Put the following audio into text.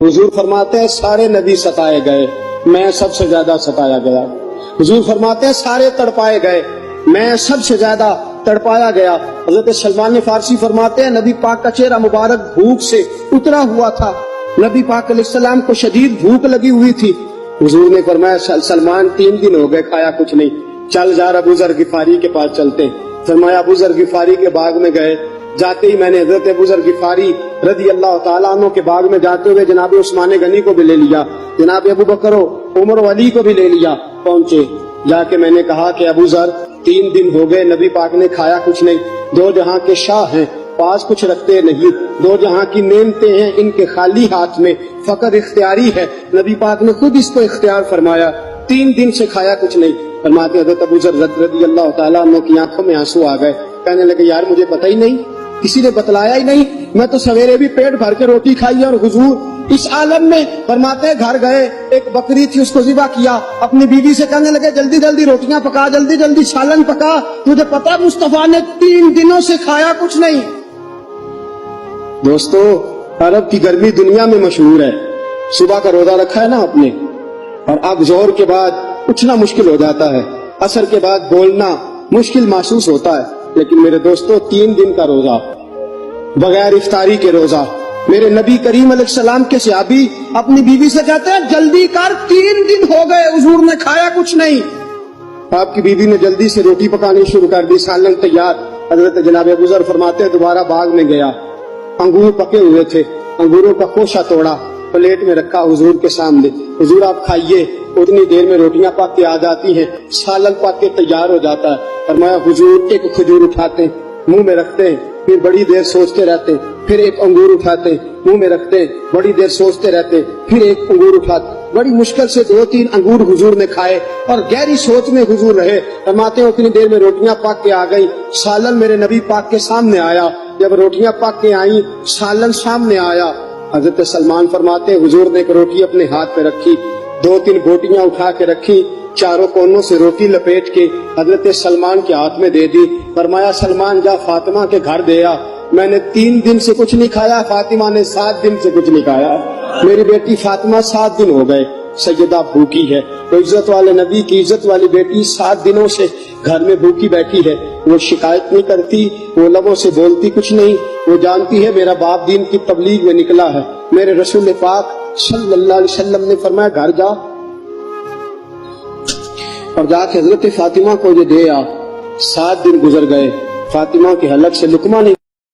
حضور فرماتے ہیں سارے نبی ستائے گئے، میں سب سے زیادہ ستایا گیا۔ حضور فرماتے ہیں سارے تڑپائے گئے، میں سب سے زیادہ تڑپایا گیا۔ حضرت سلمان فارسی فرماتے ہیں نبی پاک کا چہرہ مبارک بھوک سے اترا ہوا تھا، نبی پاک علیہ السلام کو شدید بھوک لگی ہوئی تھی۔ حضور نے فرمایا سلمان 3 دن ہو گئے کھایا کچھ نہیں، چل جا ابو ذر غفاری کے پاس چلتے ہیں۔ فرمایا ابو ذر غفاری کے باغ میں گئے، جاتے ہی میں نے حضرت ابو ذر غفاری رضی اللہ تعالیٰ عنہ کے باغ میں جاتے ہوئے جناب عثمان غنی کو بھی لے لیا، جناب ابو بکر و عمر و علی کو بھی لے لیا۔ پہنچے، جا کے میں نے کہا کہ ابو ذر 3 دن ہو گئے نبی پاک نے کھایا کچھ نہیں، 2 جہاں کے شاہ ہیں، پاس کچھ رکھتے نہیں، 2 جہاں کی نعمتیں ہیں، ان کے خالی ہاتھ میں فقر اختیاری ہے، نبی پاک نے خود اس کو اختیار فرمایا، 3 دن سے کھایا کچھ نہیں۔ فرماتے حضرت ابو ذر رضی اللہ تعالیٰ عنہ کی آنکھوں میں آنسو آ گئے، کہنے لگے یار مجھے پتہ ہی نہیں، کسی نے بتلایا ہی نہیں، میں تو سویرے بھی پیٹ بھر کے روٹی کھائی اور حضور اس عالم میں۔ فرماتے ہیں گھر گئے، ایک بکری تھی اس کو ذبح کیا، اپنی بیوی سے کہنے لگے جلدی جلدی روٹیاں پکا، جلدی جلدی سالن پکا، تجھے پتا مصطفیٰ نے 3 دنوں سے کھایا کچھ نہیں۔ دوستو عرب کی گرمی دنیا میں مشہور ہے، صبح کا روزہ رکھا ہے نا آپ نے، اور اب ظہر کے بعد اٹھنا مشکل ہو جاتا ہے، عصر کے بعد بولنا مشکل محسوس ہوتا ہے، لیکن میرے دوستو 3 دن کا روزہ بغیر افطاری کے روزہ، میرے نبی کریم علیہ السلام کے صحابی اپنی بیوی سے کہتے ہیں جلدی کر 3 دن ہو گئے حضور نے کھایا کچھ نہیں۔ آپ کی بیوی نے جلدی سے روٹی پکانی شروع کر دی، سالن تیار۔ حضرت جناب ابو ذر فرماتے ہیں دوبارہ باغ میں گیا، انگور پکے ہوئے تھے، انگوروں کا خوشہ توڑا، پلیٹ میں رکھا حضور کے سامنے، حضور آپ کھائیے، اتنی دیر میں روٹیاں پک کے آ جاتی ہیں، سالن پک کے تیار ہو جاتا ہے۔ فرمایا حضور ایک کھجور اٹھاتے ہیں، منہ میں رکھتے ہیں، پھر بڑی دیر سوچتے رہتے ہیں، پھر ایک انگور اٹھاتے ہیں، منہ میں رکھتے ہیں، بڑی دیر سوچتے رہتے ہیں، پھر ایک انگور اٹھاتے، بڑی مشکل سے 2-3 انگور حضور نے کھائے اور گہری سوچ میں حضور رہے۔ فرماتے ہیں اتنی دیر میں روٹیاں پک کے آ گئی، سالن میرے نبی پاک کے سامنے آیا، جب روٹیاں پک کے آئیں سالن سامنے آیا، حضرت سلمان فرماتے ہیں حضور نے ایک روٹی اپنے ہاتھ پہ رکھی، 2-3 بوٹیاں اٹھا کے رکھی، چاروں کونوں سے روٹی لپیٹ کے حضرت سلمان کے ہاتھ میں دے دی۔ فرمایا سلمان جا فاطمہ کے گھر دے آ، میں نے 3 دن سے کچھ نہیں کھایا، فاطمہ نے 7 دن سے کچھ نہیں کھایا، میری بیٹی فاطمہ 7 دن ہو گئے سیدہ بھوکی ہے۔ تو عزت والے نبی کی عزت والی بیٹی 7 دنوں سے گھر میں بھوکی بیٹھی ہے، وہ شکایت نہیں کرتی، وہ لبوں سے بولتی کچھ نہیں، وہ جانتی ہے میرا باپ دین کی تبلیغ میں نکلا ہے۔ میرے رسول پاک صلی اللہ علیہ وسلم نے فرمایا گھر جا اور جا کے حضرت فاطمہ کو یہ دے آ۔ 7 دن گزر گئے، فاطمہ کے حلق سے لقمہ نہیں